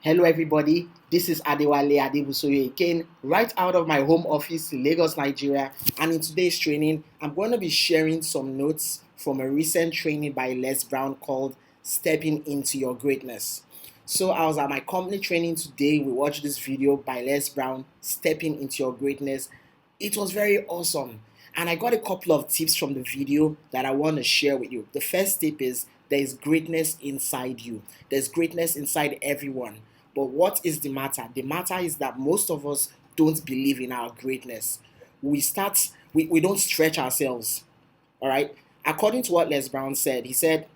Hello everybody, this is Adewale Adebusoye again, right out of my home office in Lagos, Nigeria. And in today's training, I'm going to be sharing some notes from a recent training by Les Brown called Stepping Into Your Greatness. So I was at my company training today. We watched this video by Les Brown, Stepping Into Your Greatness. It was very awesome. And I got a couple of tips from the video that I want to share with you. The first tip is there is greatness inside you. There's greatness inside everyone. But what is the matter? The matter is that most of us don't believe in our greatness. We don't stretch ourselves. All right. According to what Les Brown said, he said,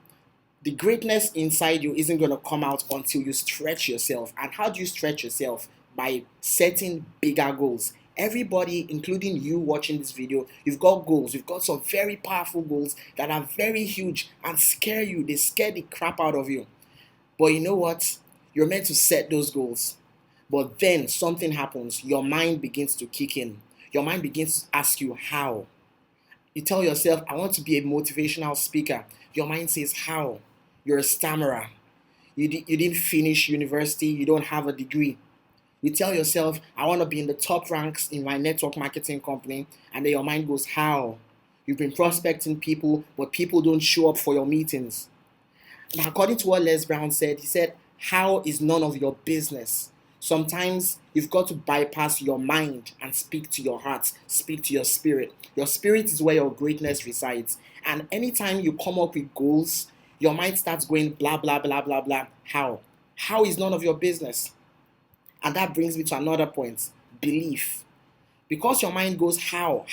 the greatness inside you isn't going to come out until you stretch yourself. And how do you stretch yourself? By setting bigger goals. Everybody, including you watching this video, you've got goals. You've got some very powerful goals that are very huge and scare you. They scare the crap out of you. But you know what? You're meant to set those goals. But then something happens. Your mind begins to kick in. Your mind begins to ask you how. You tell yourself, I want to be a motivational speaker. Your mind says, how? You're a stammerer. You didn't finish university. You don't have a degree. You tell yourself, I want to be in the top ranks in my network marketing company. And then your mind goes, how? You've been prospecting people, but people don't show up for your meetings. Now, according to what Les Brown said, he said, how is none of your business. Sometimes you've got to bypass your mind and speak to your heart, speak to your spirit. Your spirit is where your greatness resides. And anytime you come up with goals, your mind starts going blah, blah, blah, blah, blah. How? How is none of your business? And that brings me to another point, belief. Because your mind goes how,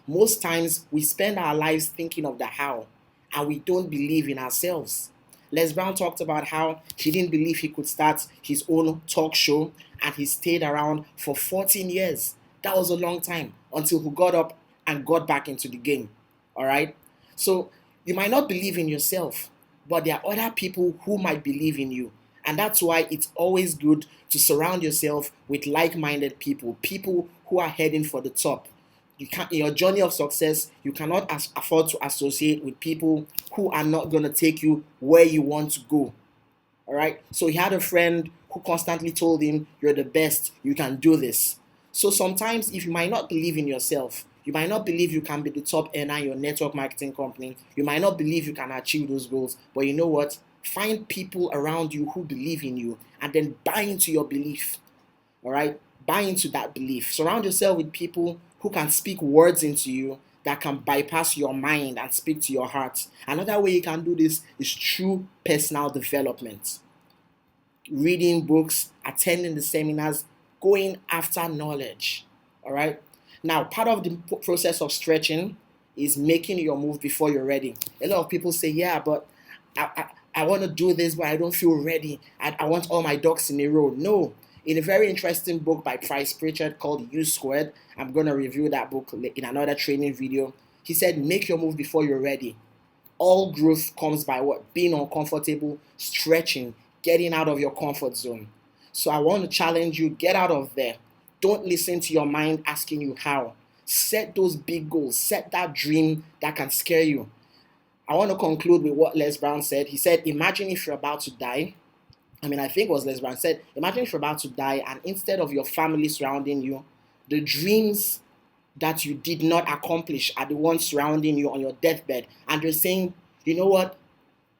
most times we spend our lives thinking of the how, and we don't believe in ourselves. Les Brown talked about how he didn't believe he could start his own talk show, and he stayed around for 14 years. That was a long time until he got up and got back into the game. All right? So you might not believe in yourself, but there are other people who might believe in you. And that's why it's always good to surround yourself with like-minded people, people who are heading for the top. In your journey of success, you cannot afford to associate with people who are not going to take you where you want to go. All right? So he had a friend who constantly told him, you're the best, you can do this. So sometimes if you might not believe in yourself, you might not believe you can be the top earner in your network marketing company, you might not believe you can achieve those goals, but you know what? Find people around you who believe in you and then buy into your belief. All right? Buy into that belief. Surround yourself with people who can speak words into you that can bypass your mind and speak to your heart. Another way you can do this is through personal development. Reading books, attending the seminars, going after knowledge. All right? Now, part of the process of stretching is making your move before you're ready. A lot of people say, yeah, but I want to do this, but I don't feel ready. I want all my ducks in a row. No. In a very interesting book by Price Pritchard called U Squared, I'm going to review that book in another training video. He said, make your move before you're ready. All growth comes by what? Being uncomfortable, stretching, getting out of your comfort zone. So I want to challenge you, get out of there. Don't listen to your mind asking you how. Set those big goals. Set that dream that can scare you. I want to conclude with what Les Brown said. He said, imagine if you're about to die. I think it was Les Brown said, imagine if you're about to die and instead of your family surrounding you, the dreams that you did not accomplish are the ones surrounding you on your deathbed. And they're saying, you know what?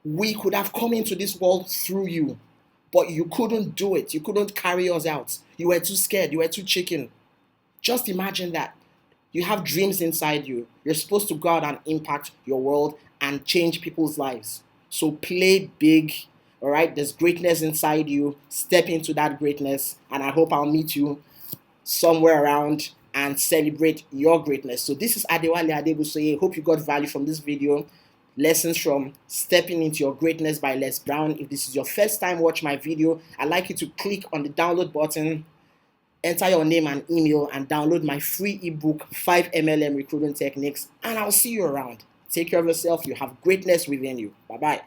We could have come into this world through you, but you couldn't do it. You couldn't carry us out. You were too scared. You were too chicken. Just imagine that. You have dreams inside you. You're supposed to go out and impact your world and change people's lives. So play big. All right, there's greatness inside you. Step into that greatness, and I hope I'll meet you somewhere around and celebrate your greatness. So this is Adewale Adebusoye. Hope you got value from this video. Lessons from Stepping Into Your Greatness by Les Brown. If this is your first time watching my video, I'd like you to click on the download button, enter your name and email, and download my free ebook, 5 MLM Recruitment Techniques, and I'll see you around. Take care of yourself. You have greatness within you. Bye-bye.